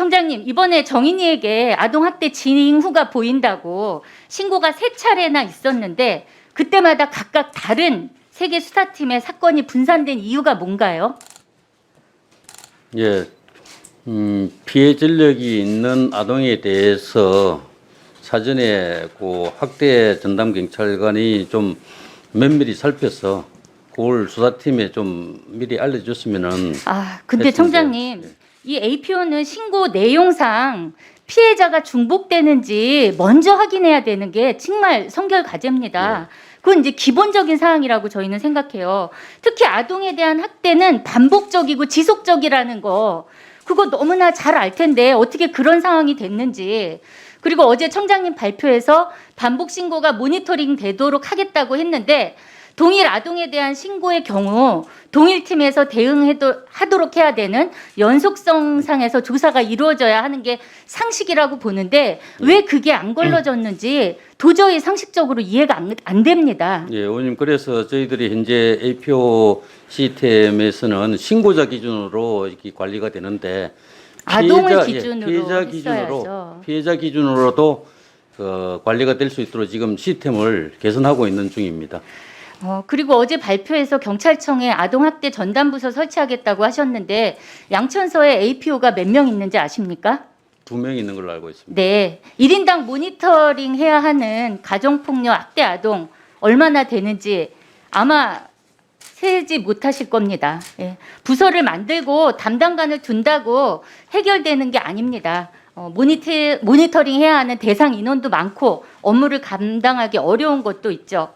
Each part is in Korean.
청장님, 이번에 정인이에게 아동학대 징후가 보인다고 신고가 3차례나 있었는데 그때마다 각각 다른 세계 수사팀의 사건이 분산된 이유가 뭔가요? 예, 피해 전력이 있는 아동에 대해서 사전에 그 학대 전담 경찰관이 좀 면밀히 살펴서 그걸 수사팀에 좀 미리 알려줬으면은. 근데 했는데, 청장님, 이 APO는 신고 내용상 피해자가 중복되는지 먼저 확인해야 되는 게 정말 성결 과제입니다. 그건 이제 기본적인 사항이라고 저희는 생각해요. 특히 아동에 대한 학대는 반복적이고 지속적이라는 거, 그거 너무나 잘 알 텐데 어떻게 그런 상황이 됐는지. 그리고 어제 청장님 발표에서 반복 신고가 모니터링 되도록 하겠다고 했는데 동일 아동에 대한 신고의 경우 동일 팀에서 대응하도록 해야 되는 연속성상에서 조사가 이루어져야 하는 게 상식이라고 보는데 왜 그게 안 걸러졌는지 도저히 상식적으로 이해가 안 됩니다. 예, 의원님, 그래서 저희들이 현재 APO 시스템에서는 신고자 기준으로 이렇게 관리가 되는데 아동을 기준으로 했어야죠. 피해자 기준으로도 관리가 될 수 있도록 지금 시스템을 개선하고 있는 중입니다. 그리고 어제 발표에서 경찰청에 아동학대 전담부서 설치하겠다고 하셨는데 양천서에 APO가 몇 명 있는지 아십니까? 2명 있는 걸로 알고 있습니다. 네, 1인당 모니터링 해야 하는 가정폭력 학대 아동 얼마나 되는지 아마 세지 못하실 겁니다. 예. 부서를 만들고 담당관을 둔다고 해결되는 게 아닙니다. 모니터링 해야 하는 대상 인원도 많고 업무를 감당하기 어려운 것도 있죠.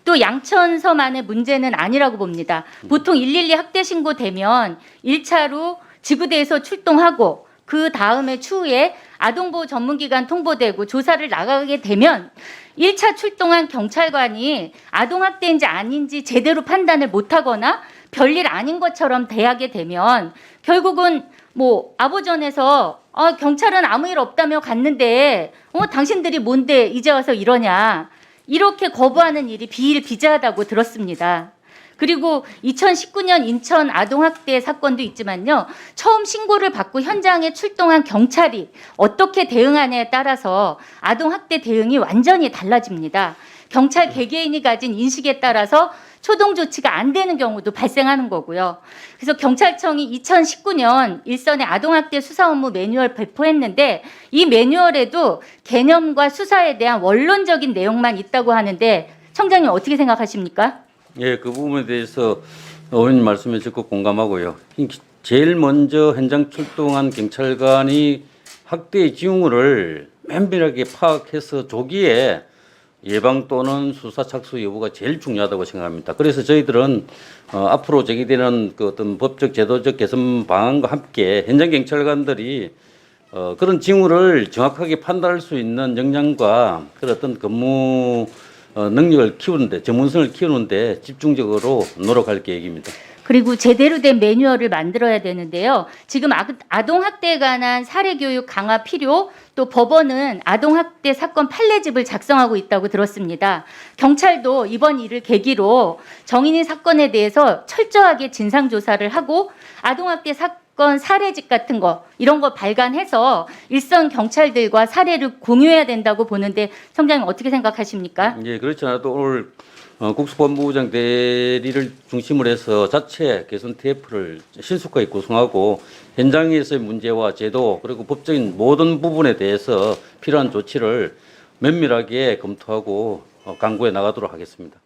또 양천서만의 문제는 아니라고 봅니다. 보통 112 학대 신고되면 1차로 지구대에서 출동하고 그 다음에 추후에 아동보호 전문기관 통보되고 조사를 나가게 되면 1차 출동한 경찰관이 아동학대인지 아닌지 제대로 판단을 못하거나 별일 아닌 것처럼 대하게 되면 결국은 뭐 아보전에서 경찰은 아무 일 없다며 갔는데 당신들이 뭔데 이제 와서 이러냐 이렇게 거부하는 일이 비일비재하다고 들었습니다. 그리고 2019년 인천 아동학대 사건도 있지만요. 처음 신고를 받고 현장에 출동한 경찰이 어떻게 대응하냐에 따라서 아동학대 대응이 완전히 달라집니다. 경찰 개개인이 가진 인식에 따라서 초동 조치가 안 되는 경우도 발생하는 거고요. 그래서 경찰청이 2019년 일선의 아동학대 수사 업무 매뉴얼 발표했는데 이 매뉴얼에도 개념과 수사에 대한 원론적인 내용만 있다고 하는데 청장님 어떻게 생각하십니까? 예, 그 부분에 대해서 의원님 말씀에 적극 공감하고요. 제일 먼저 현장 출동한 경찰관이 학대의 징후를 면밀하게 파악해서 조기에 예방 또는 수사 착수 여부가 제일 중요하다고 생각합니다. 그래서 저희들은 앞으로 제기되는 그 어떤 법적 제도적 개선 방안과 함께 현장 경찰관들이 그런 징후를 정확하게 판단할 수 있는 역량과 그런 어떤 근무 능력을 키우는데, 전문성을 키우는데 집중적으로 노력할 계획입니다. 그리고 제대로 된 매뉴얼을 만들어야 되는데요. 지금 아동학대에 관한 사례교육 강화 필요, 또 법원은 아동학대 사건 판례집을 작성하고 있다고 들었습니다. 경찰도 이번 일을 계기로 정인이 사건에 대해서 철저하게 진상조사를 하고 아동학대 사건 사례집 같은 거 이런 거 발간해서 일선 경찰들과 사례를 공유해야 된다고 보는데 청장님 어떻게 생각하십니까? 예, 그렇지 않아도 오늘 국수본부장 대리를 중심으로 해서 자체 개선 TF를 신속하게 구성하고 현장에서의 문제와 제도 그리고 법적인 모든 부분에 대해서 필요한 조치를 면밀하게 검토하고 강구해 나가도록 하겠습니다.